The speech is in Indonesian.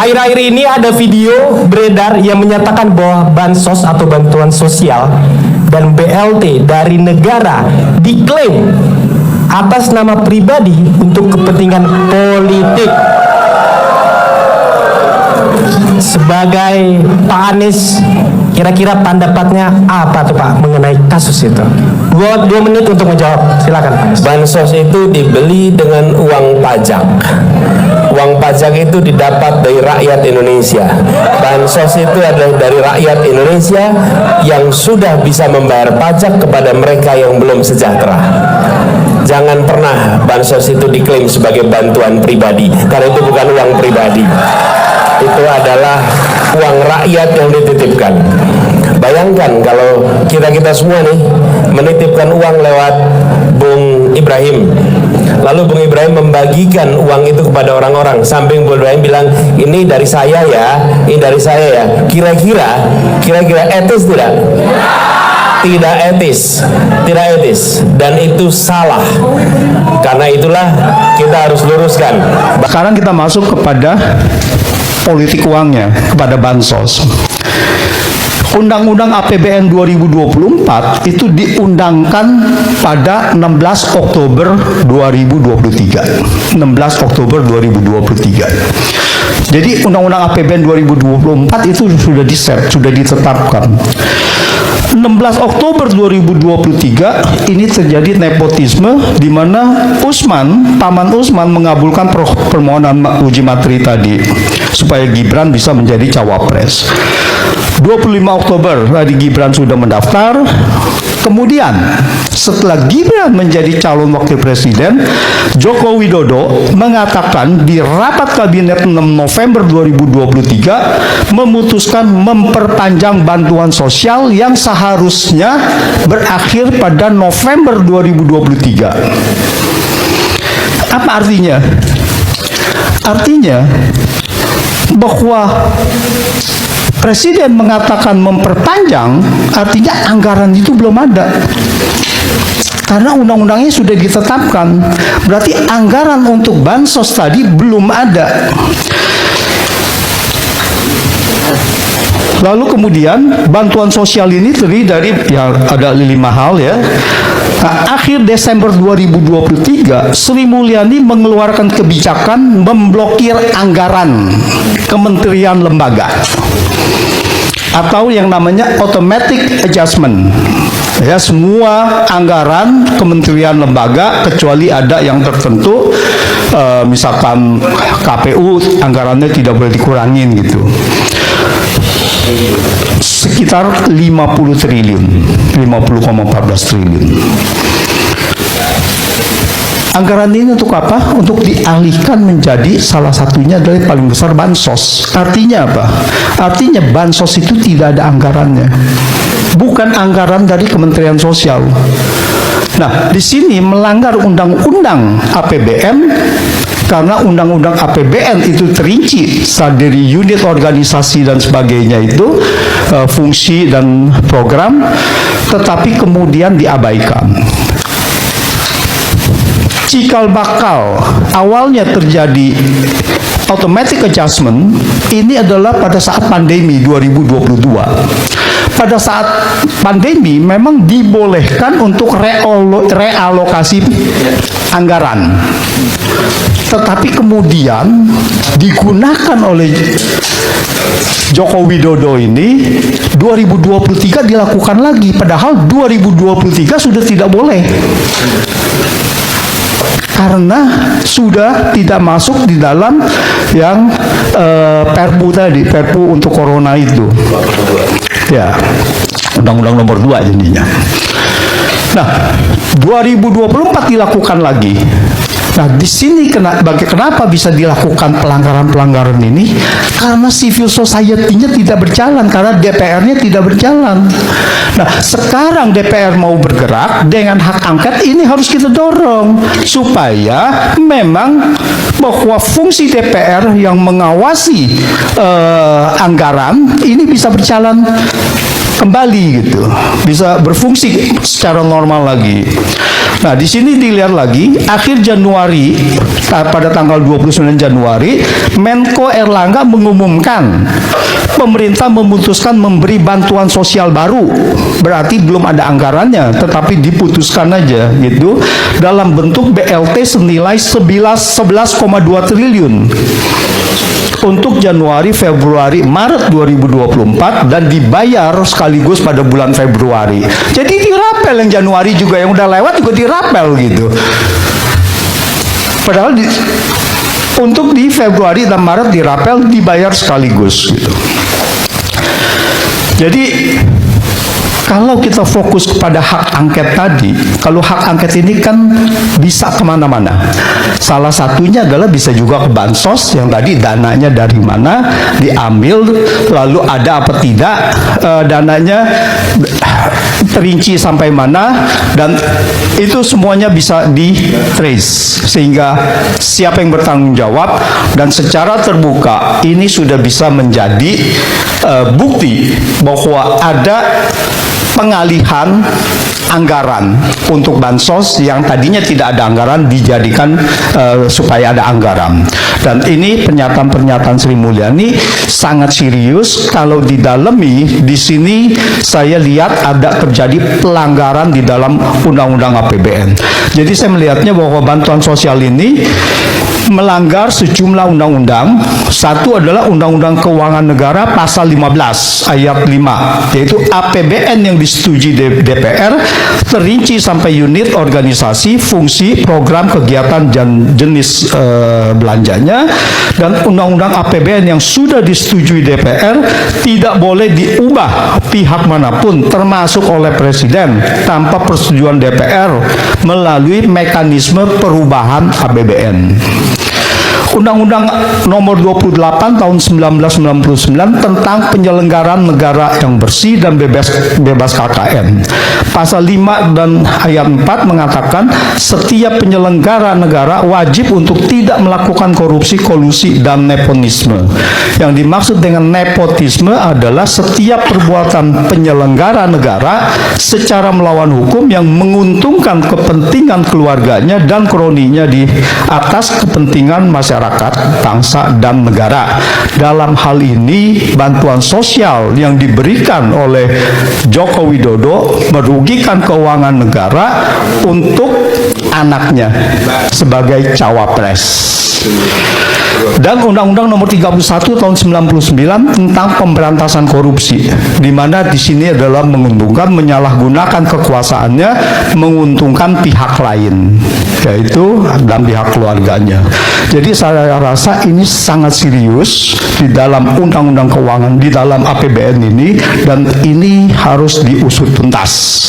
Akhir-akhir ini ada video beredar yang menyatakan bahwa bansos atau bantuan sosial dan BLT dari negara diklaim atas nama pribadi untuk kepentingan politik. Sebagai Pak Anies, kira-kira pendapatnya apa tuh Pak mengenai kasus itu? Dua menit untuk menjawab, silakan Pak Anies. Bansos itu dibeli dengan uang pajak. Uang pajak itu didapat dari rakyat Indonesia. Bansos itu adalah dari rakyat Indonesia yang sudah bisa membayar pajak kepada mereka yang belum sejahtera. Jangan pernah bansos itu diklaim sebagai bantuan pribadi, karena itu bukan uang pribadi. Itu adalah uang rakyat yang dititipkan. Bayangkan kalau kita semua nih menitipkan uang lewat Bung Ibrahim, lalu Bung Ibrahim membagikan uang itu kepada orang-orang, sambil Bung Ibrahim bilang, ini dari saya ya, ini dari saya ya. Kira-kira etis tidak? Tidak etis, dan itu salah. Karena itulah kita harus luruskan. Sekarang kita masuk kepada politik uangnya, kepada bansos. Undang-Undang APBN 2024 itu diundangkan pada 16 Oktober 2023. 16 Oktober 2023. Jadi Undang-Undang APBN 2024 itu sudah sudah ditetapkan. 16 Oktober 2023 ini terjadi nepotisme di mana Paman Usman mengabulkan permohonan uji materi tadi supaya Gibran bisa menjadi cawapres. 25 Oktober tadi Gibran sudah mendaftar. Kemudian setelah Gibran menjadi calon wakil presiden, Joko Widodo mengatakan di rapat kabinet 6 November 2023 memutuskan memperpanjang bantuan sosial yang seharusnya berakhir pada November 2023. Apa artinya? Artinya bahwa Presiden mengatakan memperpanjang, artinya anggaran itu belum ada. Karena undang-undangnya sudah ditetapkan. Berarti anggaran untuk bansos tadi belum ada. Lalu kemudian bantuan sosial ini terdiri dari ada 5 hal ya. Nah, akhir Desember 2023, Sri Mulyani mengeluarkan kebijakan memblokir anggaran kementerian lembaga atau yang namanya automatic adjustment. Ya, semua anggaran kementerian lembaga kecuali ada yang tertentu, misalkan KPU anggarannya tidak boleh dikurangin gitu. Sekitar 50 triliun, 50,14 triliun. Anggaran ini untuk apa? Untuk dialihkan menjadi salah satunya dari paling besar bansos. Artinya apa? Artinya bansos itu tidak ada anggarannya. Bukan anggaran dari Kementerian Sosial. Nah, di sini melanggar undang-undang APBN. Karena undang-undang APBN itu terinci dari unit organisasi dan sebagainya itu, fungsi dan program, tetapi kemudian diabaikan. Cikal bakal awalnya terjadi automatic adjustment ini adalah pada saat pandemi 2022. Pada saat pandemi memang dibolehkan untuk realokasi anggaran. Tetapi kemudian digunakan oleh Joko Widodo ini 2023 dilakukan lagi, padahal 2023 sudah tidak boleh. Karena sudah tidak masuk di dalam yang Perpu tadi, Perpu untuk Corona itu. Ya, Undang-Undang nomor 2 jadinya. Nah, 2024 dilakukan lagi. Nah, di sini kenapa bisa dilakukan pelanggaran-pelanggaran ini? Karena civil society-nya tidak berjalan, karena DPR-nya tidak berjalan. Nah, sekarang DPR mau bergerak dengan hak angket, ini harus kita dorong supaya memang bahwa fungsi DPR yang mengawasi anggaran ini bisa berjalan kembali gitu, bisa berfungsi secara normal lagi. Nah, di sini dilihat lagi akhir Januari pada tanggal 29 Januari, Menko Erlangga mengumumkan pemerintah memutuskan memberi bantuan sosial baru. Berarti belum ada anggarannya, tetapi diputuskan aja gitu, dalam bentuk BLT senilai 11,2 triliun untuk Januari, Februari, Maret 2024 dan dibayar sekaligus pada bulan Februari. Jadi dirapel yang Januari juga, yang udah lewat juga dirapel gitu. Padahal untuk di Februari dan Maret dirapel, dibayar sekaligus gitu. Jadi kalau kita fokus kepada hak angket tadi, kalau hak angket ini kan bisa kemana-mana. Salah satunya adalah bisa juga ke bansos, yang tadi dananya dari mana diambil, lalu ada apa tidak dananya, terinci sampai mana, dan itu semuanya bisa di trace sehingga siapa yang bertanggung jawab, dan secara terbuka ini sudah bisa menjadi bukti bahwa ada pengalihan anggaran untuk bansos yang tadinya tidak ada anggaran dijadikan supaya ada anggaran. Dan ini pernyataan-pernyataan Sri Mulyani sangat serius. Kalau didalami di sini saya lihat ada terjadi pelanggaran di dalam Undang-Undang APBN. Jadi saya melihatnya bahwa bantuan sosial ini melanggar sejumlah undang-undang. Satu adalah Undang-Undang Keuangan Negara pasal 15 ayat 5, yaitu APBN yang disetujui DPR terinci sampai unit, organisasi, fungsi, program, kegiatan, dan jenis belanjanya. Dan Undang-Undang APBN yang sudah disetujui DPR tidak boleh diubah pihak manapun, termasuk oleh Presiden, tanpa persetujuan DPR melalui mekanisme perubahan APBN. Undang-Undang Nomor 28 Tahun 1999 tentang penyelenggaraan negara yang bersih dan bebas KKN. Pasal 5 dan ayat 4 mengatakan setiap penyelenggara negara wajib untuk tidak melakukan korupsi, kolusi, dan nepotisme. Yang dimaksud dengan nepotisme adalah setiap perbuatan penyelenggara negara secara melawan hukum yang menguntungkan kepentingan keluarganya dan kroninya di atas kepentingan masyarakat, bangsa, dan negara. Dalam hal ini, bantuan sosial yang diberikan oleh Joko Widodo merugikan keuangan negara untuk anaknya sebagai cawapres. Dan Undang-Undang Nomor 31 Tahun 99 tentang pemberantasan korupsi, di mana di sini adalah menguntungkan, menyalahgunakan kekuasaannya, menguntungkan pihak lain, yaitu dan pihak keluarganya. Jadi saya rasa ini sangat serius di dalam Undang-Undang Keuangan, di dalam APBN ini, dan ini harus diusut tuntas.